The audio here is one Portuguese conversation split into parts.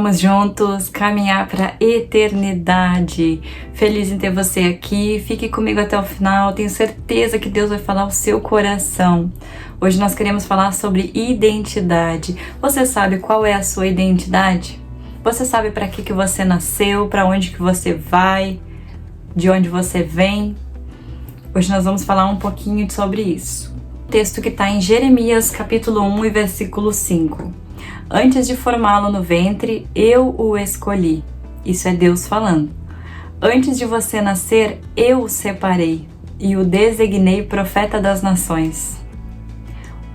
Vamos juntos caminhar para a eternidade. Feliz em ter você aqui. Fique comigo até o final. Tenho certeza que Deus vai falar ao seu coração. Hoje nós queremos falar sobre identidade. Você sabe qual é a sua identidade? Você sabe para que você nasceu? Para onde que você vai? De onde você vem? Hoje nós vamos falar um pouquinho sobre isso. O texto que está em Jeremias capítulo 1 e versículo 5. Antes de formá-lo no ventre, eu o escolhi. Isso é Deus falando. Antes de você nascer, eu o separei e o designei profeta das nações.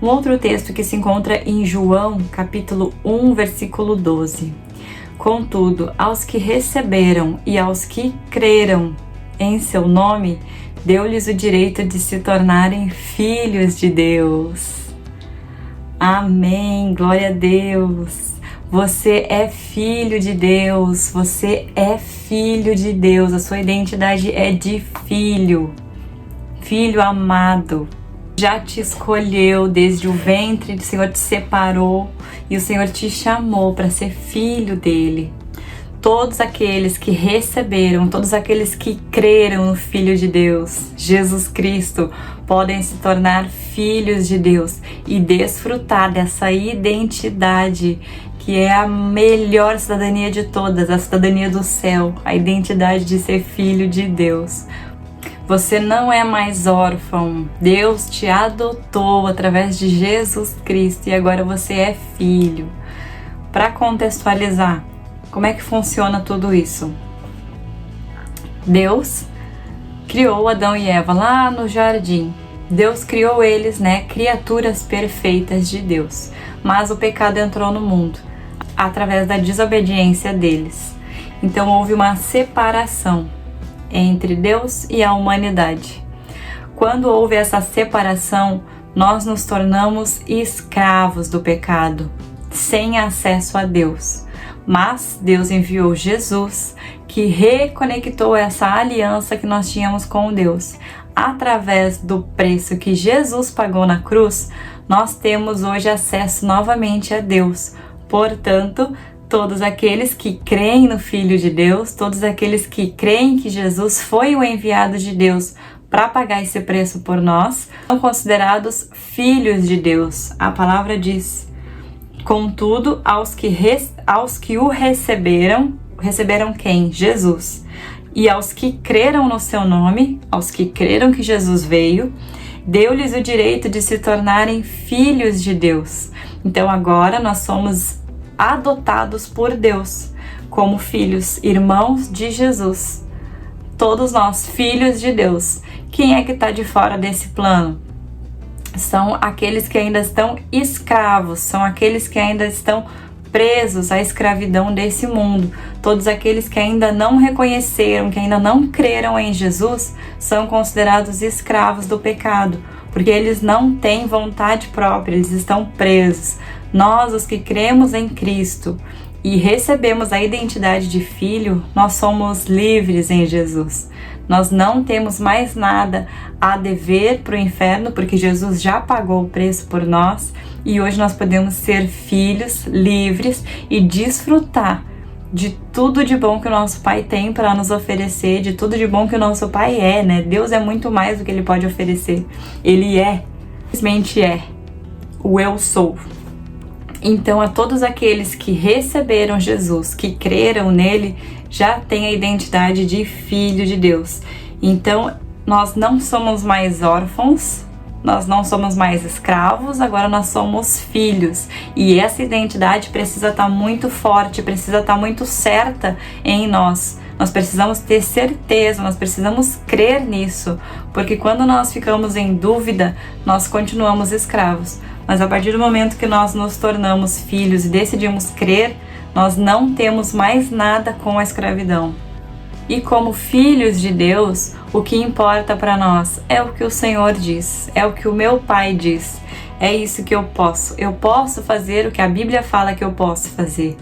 Um outro texto que se encontra em João, capítulo 1, versículo 12. Contudo, aos que receberam e aos que creram em seu nome, deu-lhes o direito de se tornarem filhos de Deus. Amém, glória a Deus. Você é filho de Deus, você é filho de Deus, a sua identidade é de filho, filho amado. Já te escolheu desde o ventre, o Senhor te separou e o Senhor te chamou para ser filho dele. Todos aqueles que receberam, todos aqueles que creram no Filho de Deus, Jesus Cristo, podem se tornar filhos de Deus e desfrutar dessa identidade que é a melhor cidadania de todas, a cidadania do céu, a identidade de ser filho de Deus. Você não é mais órfão, Deus te adotou através de Jesus Cristo e agora você é filho. Para contextualizar, como é que funciona tudo isso? Deus criou Adão e Eva lá no jardim. Deus criou eles, criaturas perfeitas de Deus. Mas o pecado entrou no mundo através da desobediência deles. Então houve uma separação entre Deus e a humanidade. Quando houve essa separação, nós nos tornamos escravos do pecado, sem acesso a Deus. Mas Deus enviou Jesus, que reconectou essa aliança que nós tínhamos com Deus. Através do preço que Jesus pagou na cruz, nós temos hoje acesso novamente a Deus. Portanto, todos aqueles que creem no Filho de Deus, todos aqueles que creem que Jesus foi o enviado de Deus para pagar esse preço por nós, são considerados filhos de Deus. A palavra diz: contudo, aos que o receberam quem? Jesus. E aos que creram no seu nome, aos que creram que Jesus veio, deu-lhes o direito de se tornarem filhos de Deus. Então agora nós somos adotados por Deus como filhos, irmãos de Jesus. Todos nós, filhos de Deus. Quem é que está de fora desse plano? São aqueles que ainda estão escravos, são aqueles que ainda estão presos à escravidão desse mundo. Todos aqueles que ainda não reconheceram, que ainda não creram em Jesus, são considerados escravos do pecado, porque eles não têm vontade própria, eles estão presos. Nós, os que cremos em Cristo e recebemos a identidade de filho, nós somos livres em Jesus. Nós não temos mais nada a dever para o inferno, porque Jesus já pagou o preço por nós e hoje nós podemos ser filhos livres e desfrutar de tudo de bom que o nosso Pai tem para nos oferecer, de tudo de bom que o nosso Pai é, Deus é muito mais do que Ele pode oferecer. Ele é, simplesmente é, o eu sou. Então, a todos aqueles que receberam Jesus, que creram nele, já têm a identidade de filho de Deus. Então, nós não somos mais órfãos, nós não somos mais escravos, agora nós somos filhos. E essa identidade precisa estar muito forte, precisa estar muito certa em nós. Nós precisamos ter certeza, nós precisamos crer nisso, porque quando nós ficamos em dúvida, nós continuamos escravos. Mas a partir do momento que nós nos tornamos filhos e decidimos crer, nós não temos mais nada com a escravidão. E como filhos de Deus, o que importa para nós é o que o Senhor diz, é o que o meu Pai diz, É isso que eu posso. Eu posso fazer o que a Bíblia fala que eu posso fazer.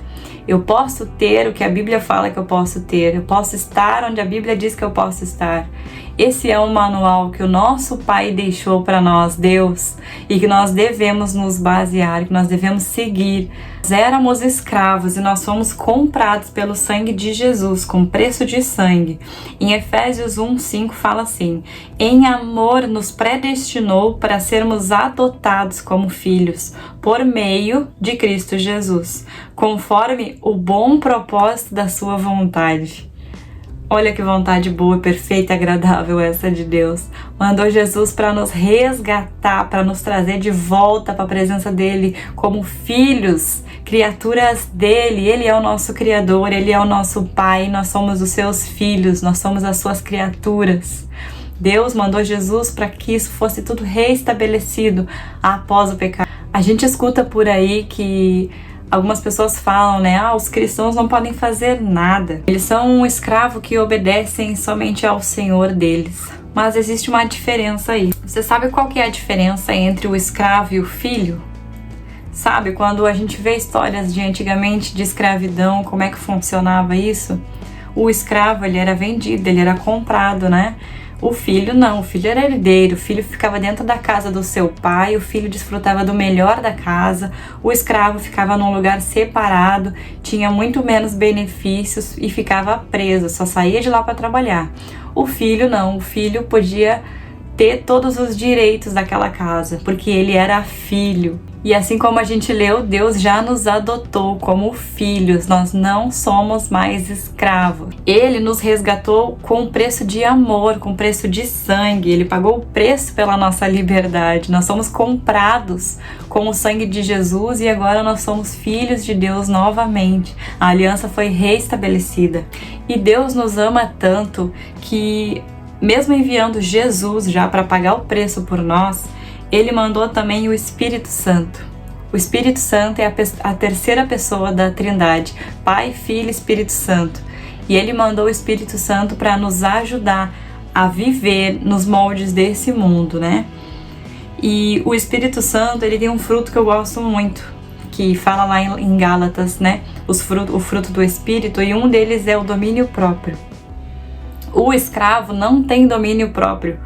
Eu posso ter o que a Bíblia fala que eu posso ter. Eu posso estar onde a Bíblia diz que eu posso estar. Esse é o manual que o nosso Pai deixou para nós, Deus, e que nós devemos nos basear, que nós devemos seguir. Nós éramos escravos e nós fomos comprados pelo sangue de Jesus, com preço de sangue. Em Efésios 1:5 fala assim: em amor nos predestinou para sermos adotados como filhos, por meio de Cristo Jesus, conforme o bom propósito da sua vontade. Olha que vontade boa, perfeita e agradável essa de Deus. Mandou Jesus para nos resgatar, para nos trazer de volta para a presença dele como filhos, criaturas dele. Ele é o nosso Criador, ele é o nosso Pai, nós somos os seus filhos, nós somos as suas criaturas. Deus mandou Jesus para que isso fosse tudo restabelecido após o pecado. A gente escuta por aí que algumas pessoas falam, né? Os cristãos não podem fazer nada. Eles são um escravo que obedecem somente ao Senhor deles. Mas existe uma diferença aí. Você sabe qual que é a diferença entre o escravo e o filho? Sabe, quando a gente vê histórias de antigamente de escravidão, como é que funcionava isso? O escravo, ele era vendido, ele era comprado, né? O filho não, o filho era herdeiro, o filho ficava dentro da casa do seu pai, o filho desfrutava do melhor da casa, o escravo ficava num lugar separado, tinha muito menos benefícios e ficava preso, só saía de lá para trabalhar. O filho não, o filho podia ter todos os direitos daquela casa, porque ele era filho. E assim como a gente leu, Deus já nos adotou como filhos, nós não somos mais escravos. Ele nos resgatou com preço de amor, com preço de sangue, ele pagou o preço pela nossa liberdade. Nós somos comprados com o sangue de Jesus e agora nós somos filhos de Deus novamente. A aliança foi restabelecida. E Deus nos ama tanto que, mesmo enviando Jesus já para pagar o preço por nós, ele mandou também o Espírito Santo. O Espírito Santo é a terceira pessoa da Trindade, Pai, Filho e Espírito Santo. E ele mandou o Espírito Santo para nos ajudar a viver nos moldes desse mundo, né? E o Espírito Santo, ele tem um fruto que eu gosto muito, que fala lá em Gálatas, né? O fruto do Espírito, e um deles é o domínio próprio. O escravo não tem domínio próprio,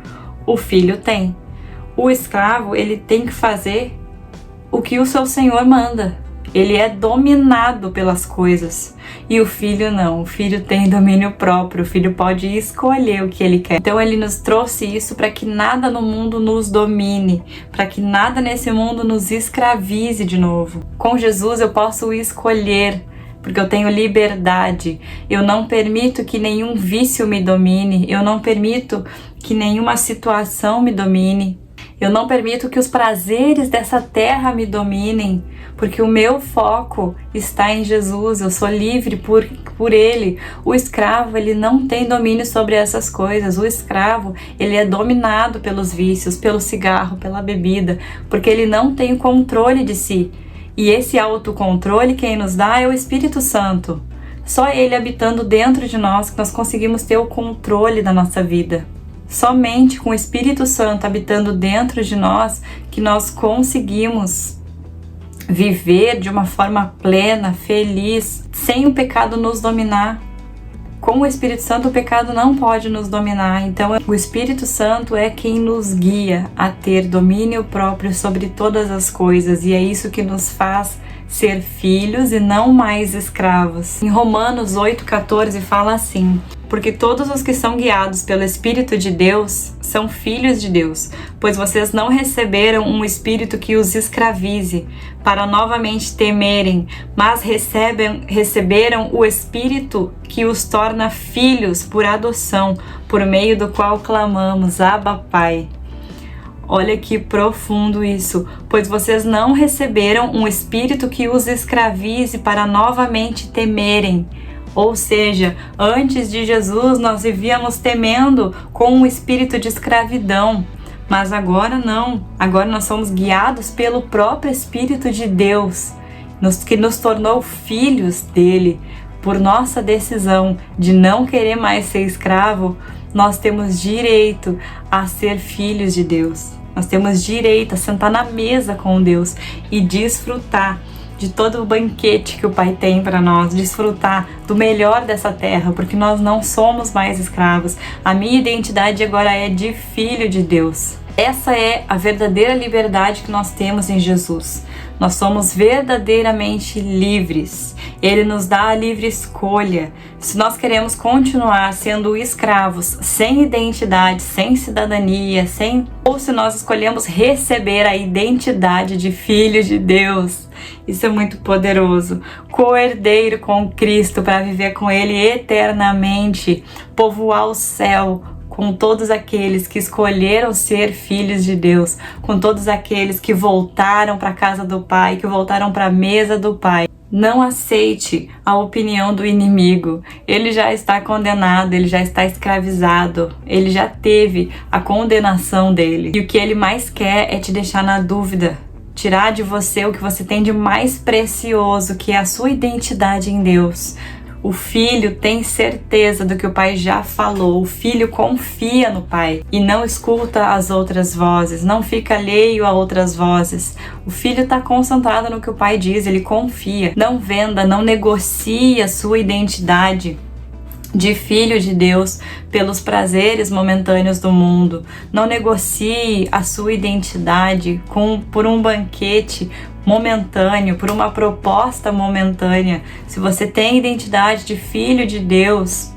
o filho tem. O escravo, ele tem que fazer o que o seu senhor manda. Ele é dominado pelas coisas. E o filho não. O filho tem domínio próprio. O filho pode escolher o que ele quer. Então ele nos trouxe isso para que nada no mundo nos domine, para que nada nesse mundo nos escravize de novo. Com Jesus eu posso escolher, porque eu tenho liberdade. Eu não permito que nenhum vício me domine. Eu não permito que nenhuma situação me domine. Eu não permito que os prazeres dessa terra me dominem, porque o meu foco está em Jesus, eu sou livre por Ele. O escravo, ele não tem domínio sobre essas coisas. O escravo, ele é dominado pelos vícios, pelo cigarro, pela bebida, porque ele não tem o controle de si. E esse autocontrole quem nos dá é o Espírito Santo. Só Ele habitando dentro de nós que nós conseguimos ter o controle da nossa vida. Somente com o Espírito Santo habitando dentro de nós que nós conseguimos viver de uma forma plena, feliz, sem o pecado nos dominar. Com o Espírito Santo o pecado não pode nos dominar. Então o Espírito Santo é quem nos guia a ter domínio próprio sobre todas as coisas, e é isso que nos faz ser filhos e não mais escravos. Em Romanos 8,14 fala assim: porque todos os que são guiados pelo Espírito de Deus são filhos de Deus, pois vocês não receberam um espírito que os escravize para novamente temerem, mas receberam o Espírito que os torna filhos por adoção, por meio do qual clamamos, Abba, Pai. Olha que profundo isso, pois vocês não receberam um espírito que os escravize para novamente temerem. Ou seja, antes de Jesus nós vivíamos temendo com um espírito de escravidão, mas agora não. Agora nós somos guiados pelo próprio Espírito de Deus, que nos tornou filhos dele. Por nossa decisão de não querer mais ser escravo, nós temos direito a ser filhos de Deus. Nós temos direito a sentar na mesa com Deus e desfrutar de todo o banquete que o Pai tem para nós, desfrutar do melhor dessa terra, porque nós não somos mais escravos. A minha identidade agora é de filho de Deus. Essa é a verdadeira liberdade que nós temos em Jesus. Nós somos verdadeiramente livres. Ele nos dá a livre escolha. Se nós queremos continuar sendo escravos, sem identidade, sem cidadania, ou se nós escolhemos receber a identidade de filho de Deus. Isso é muito poderoso. Co-herdeiro com Cristo para viver com Ele eternamente, povoar o céu com todos aqueles que escolheram ser filhos de Deus, com todos aqueles que voltaram para a casa do Pai, que voltaram para a mesa do Pai. Não aceite a opinião do inimigo. Ele já está condenado, ele já está escravizado, ele já teve a condenação dele. E o que ele mais quer é te deixar na dúvida, tirar de você o que você tem de mais precioso, que é a sua identidade em Deus. O filho tem certeza do que o pai já falou. O filho confia no pai e não escuta as outras vozes, não fica alheio a outras vozes. O filho está concentrado no que o pai diz, ele confia. Não venda, não negocie a sua identidade de filho de Deus pelos prazeres momentâneos do mundo. Não negocie a sua identidade por um banquete momentâneo, por uma proposta momentânea. Se você tem identidade de filho de Deus,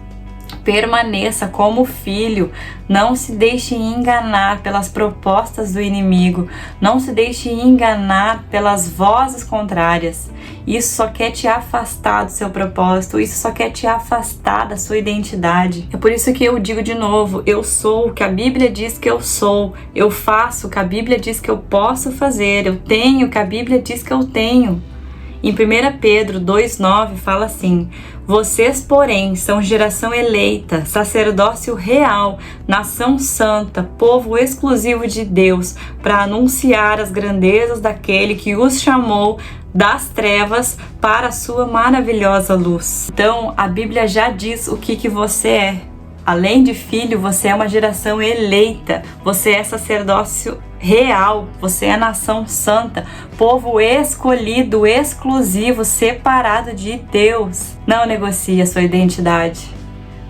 permaneça como filho. Não se deixe enganar pelas propostas do inimigo. Não se deixe enganar pelas vozes contrárias. Isso só quer te afastar do seu propósito. Isso só quer te afastar da sua identidade. É por isso que eu digo de novo, eu sou o que a Bíblia diz que eu sou. Eu faço o que a Bíblia diz que eu posso fazer. Eu tenho o que a Bíblia diz que eu tenho. Em 1 Pedro 2,9 fala assim: vocês, porém, são geração eleita, sacerdócio real, nação santa, povo exclusivo de Deus, para anunciar as grandezas daquele que os chamou das trevas para a sua maravilhosa luz. Então, a Bíblia já diz o que você é. Além de filho, você é uma geração eleita, você é sacerdócio real, você é nação santa, povo escolhido, exclusivo, separado de Deus. Não negocie a sua identidade.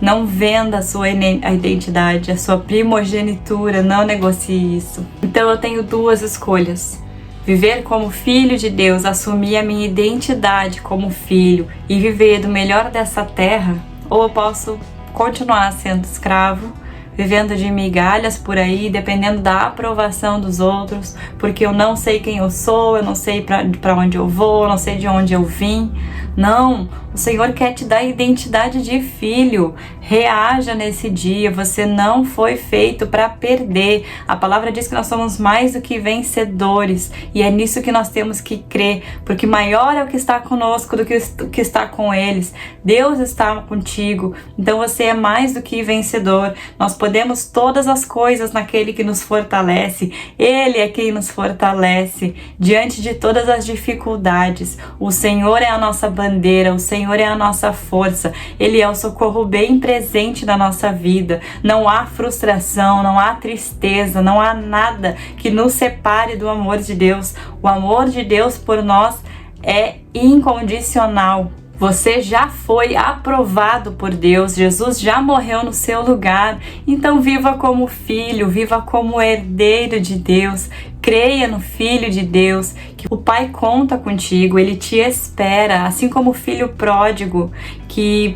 Não venda a sua identidade, a sua primogenitura, não negocie isso. Então eu tenho duas escolhas: viver como filho de Deus, assumir a minha identidade como filho e viver do melhor dessa terra, ou eu posso continuar sendo escravo, vivendo de migalhas por aí, dependendo da aprovação dos outros, porque eu não sei quem eu sou, eu não sei para onde eu vou, eu não sei de onde eu vim. Não, o Senhor quer te dar identidade de filho. Reaja nesse dia, você não foi feito para perder. A palavra diz que nós somos mais do que vencedores, e é nisso que nós temos que crer, porque maior é o que está conosco do que o que está com eles. Deus está contigo, então você é mais do que vencedor. Nós podemos todas as coisas naquele que nos fortalece. Ele é quem nos fortalece diante de todas as dificuldades. O Senhor é a nossa bandeira, o Senhor é a nossa força. Ele é o socorro bem presente na nossa vida. Não há frustração, não há tristeza, não há nada que nos separe do amor de Deus. O amor de Deus por nós é incondicional. Você já foi aprovado por Deus, Jesus já morreu no seu lugar, então viva como filho, viva como herdeiro de Deus, creia no Filho de Deus, que o Pai conta contigo, Ele te espera, assim como o filho pródigo que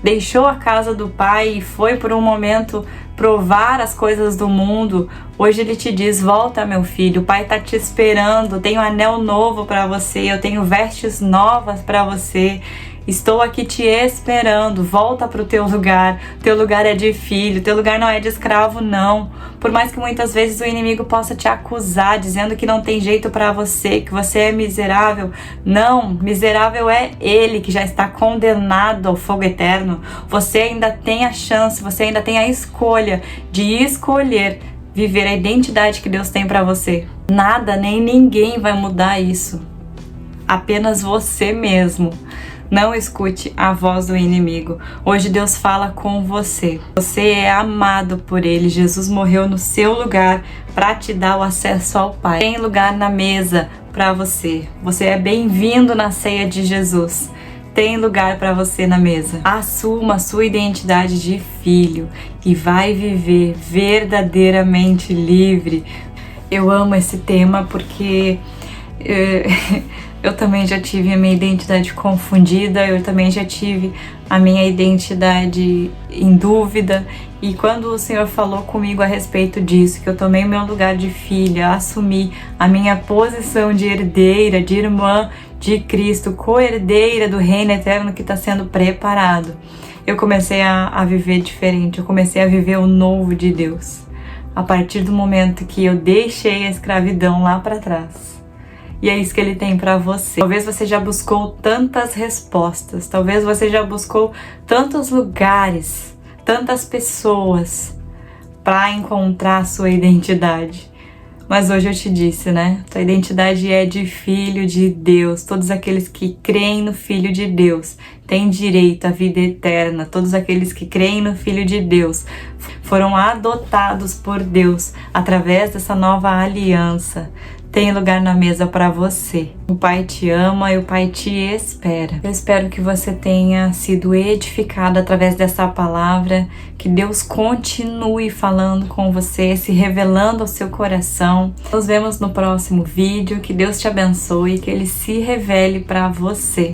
deixou a casa do pai e foi por um momento provar as coisas do mundo. Hoje ele te diz: volta, meu filho, o pai está te esperando, tenho um anel novo para você, eu tenho vestes novas para você. Estou aqui te esperando, volta para o teu lugar é de filho, teu lugar não é de escravo não. Por mais que muitas vezes o inimigo possa te acusar, dizendo que não tem jeito para você, que você é miserável. Não, miserável é ele que já está condenado ao fogo eterno. Você ainda tem a chance, você ainda tem a escolha de escolher viver a identidade que Deus tem para você. Nada nem ninguém vai mudar isso. Apenas você mesmo. Não escute a voz do inimigo. Hoje Deus fala com você. Você é amado por Ele. Jesus morreu no seu lugar para te dar o acesso ao Pai. Tem lugar na mesa para você. Você é bem-vindo na ceia de Jesus. Tem lugar para você na mesa. Assuma a sua identidade de filho e vai viver verdadeiramente livre. Eu amo esse tema porque eu também já tive a minha identidade confundida, eu também já tive a minha identidade em dúvida. E quando o Senhor falou comigo a respeito disso, que eu tomei meu lugar de filha, assumi a minha posição de herdeira, de irmã de Cristo, co-herdeira do reino eterno que está sendo preparado, eu comecei a viver diferente, eu comecei a viver o novo de Deus. A partir do momento que eu deixei a escravidão lá para trás. E é isso que Ele tem para você. Talvez você já buscou tantas respostas, talvez você já buscou tantos lugares, tantas pessoas para encontrar a sua identidade. Mas hoje eu te disse, né? Tua identidade é de filho de Deus. Todos aqueles que creem no Filho de Deus têm direito à vida eterna. Todos aqueles que creem no Filho de Deus foram adotados por Deus através dessa nova aliança. Tem lugar na mesa para você. O Pai te ama e o Pai te espera. Eu espero que você tenha sido edificado através dessa palavra, que Deus continue falando com você, se revelando ao seu coração. Nos vemos no próximo vídeo. Que Deus te abençoe e que Ele se revele para você.